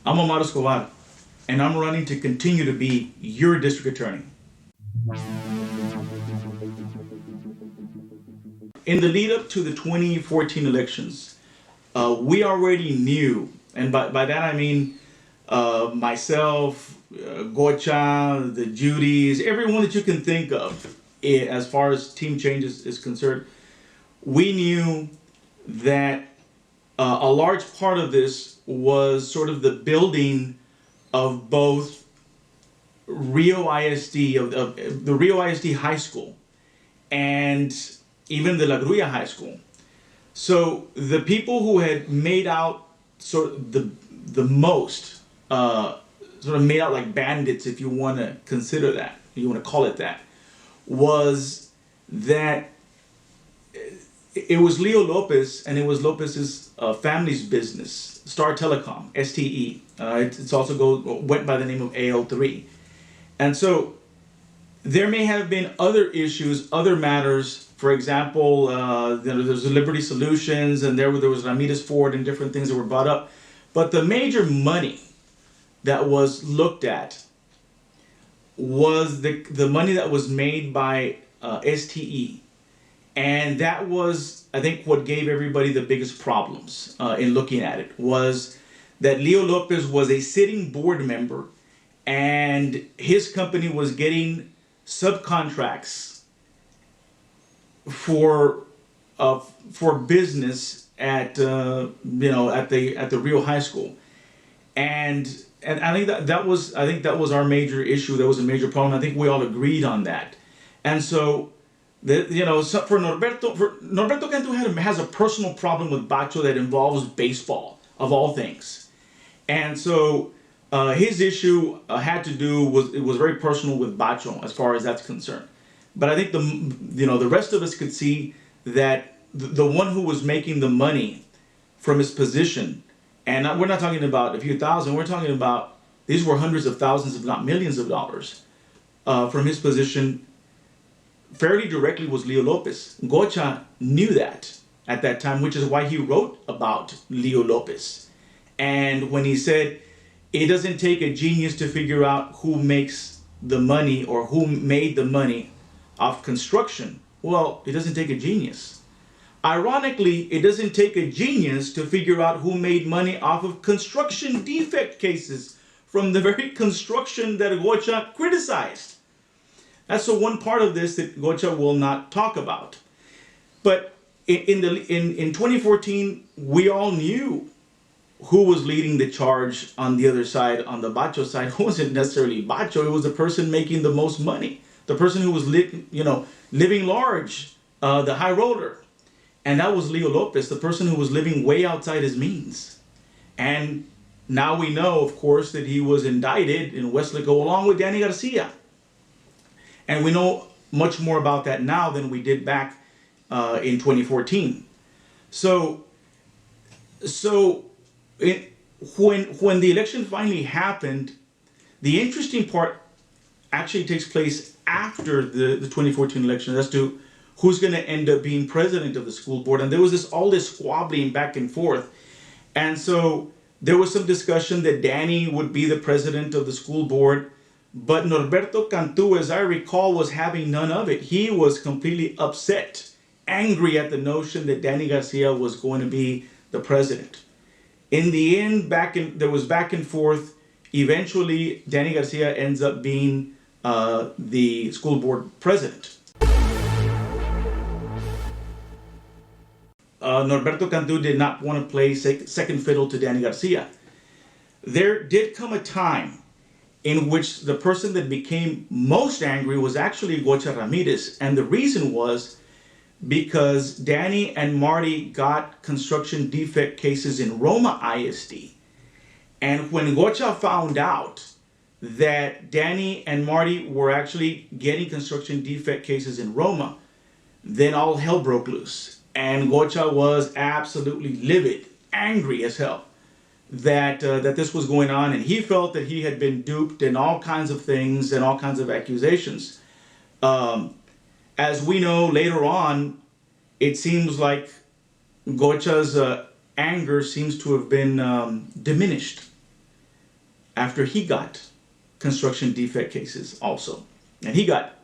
I'm Omar Escobar, and I'm running to continue to be your district attorney. In the lead up to the 2014 elections, we already knew, and by that I mean myself, Gocha, the Judys, everyone that you can think of, as far as team changes is concerned, we knew that a large part of this was sort of the building of both Rio ISD, of the Rio ISD High School, and even the La Grulla High School. So the people who had made out sort of the most, sort of made out like bandits, if you want to consider that, you want to call it that, was that it was Leo Lopez, and it was Lopez's family's business, Starr Telecom, STE. It's also went by the name of AL3. And so there may have been other issues, other matters. For example, there's the Liberty Solutions, and there was Ramirez Ford and different things that were brought up. But the major money that was looked at was the money that was made by STE. And that was, I think, what gave everybody the biggest problems in looking at it, was that Leo Lopez was a sitting board member, and his company was getting subcontracts for business at at the Rio High School, and I think that was our major issue. That was a major problem. I think we all agreed on that, and so. For Norberto Cantu has a personal problem with Bacho that involves baseball, of all things. And so his issue had to do it was very personal with Bacho as far as that's concerned. But I think the rest of us could see that the one who was making the money from his position, and we're not talking about a few thousand, we're talking about these were hundreds of thousands, if not millions of dollars from his position fairly directly, was Leo Lopez. Gocha knew that at that time, which is why he wrote about Leo Lopez. And when he said, it doesn't take a genius to figure out who makes the money or who made the money off construction. Well, it doesn't take a genius. Ironically, it doesn't take a genius to figure out who made money off of construction defect cases from the very construction that Gocha criticized. That's the one part of this that Gocha will not talk about. But in 2014, we all knew who was leading the charge on the other side, on the Bacho side. It wasn't necessarily Bacho. It was the person making the most money, the person who was living large, the high roller. And that was Leo Lopez, the person who was living way outside his means. And now we know, of course, that he was indicted in Westlaco along with Danny Garcia. And we know much more about that now than we did back in 2014. So when the election finally happened, the interesting part actually takes place after the 2014 election as to who's going to end up being president of the school board. And there was all this squabbling back and forth. And so there was some discussion that Danny would be the president of the school board. But Norberto Cantu, as I recall, was having none of it. He was completely upset, angry at the notion that Danny Garcia was going to be the president. In the end, there was back and forth. Eventually, Danny Garcia ends up being the school board president. Norberto Cantu did not want to play second fiddle to Danny Garcia. There did come a time in which the person that became most angry was actually Gocha Ramirez. And the reason was because Danny and Marty got construction defect cases in Roma ISD. And when Gocha found out that Danny and Marty were actually getting construction defect cases in Roma, then all hell broke loose. And Gocha was absolutely livid, angry as hell that this was going on, and he felt that he had been duped in all kinds of things and all kinds of accusations. As we know later on, it seems like Gocha's anger seems to have been diminished. after he got construction defect cases also. And he got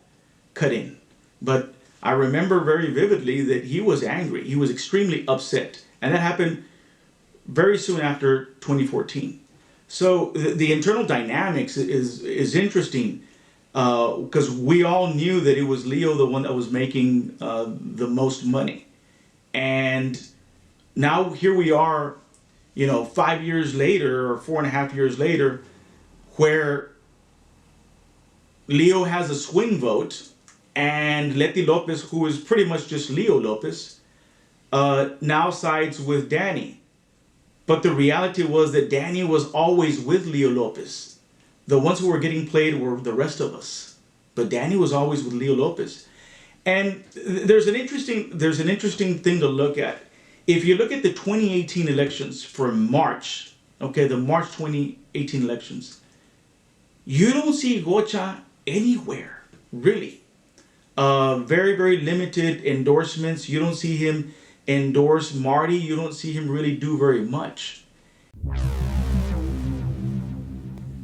cut in. But I remember very vividly that he was angry. He was extremely upset. And that happened very soon after 2014. So the internal dynamics is interesting because we all knew that it was Leo, the one that was making the most money. And now here we are, 5 years later or 4.5 years later, where Leo has a swing vote and Letty Lopez, who is pretty much just Leo Lopez, now sides with Danny. But the reality was that Danny was always with Leo Lopez. The ones who were getting played were the rest of us. But Danny was always with Leo Lopez. And there's an interesting thing to look at. If you look at the 2018 elections for March, the March 2018 elections, you don't see Gocha anywhere, really. Very, very limited endorsements. You don't see him endorse Marty. You don't see him really do very much.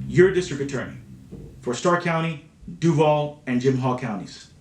You're a district attorney for Starr County, Duval, and Jim Hogg counties.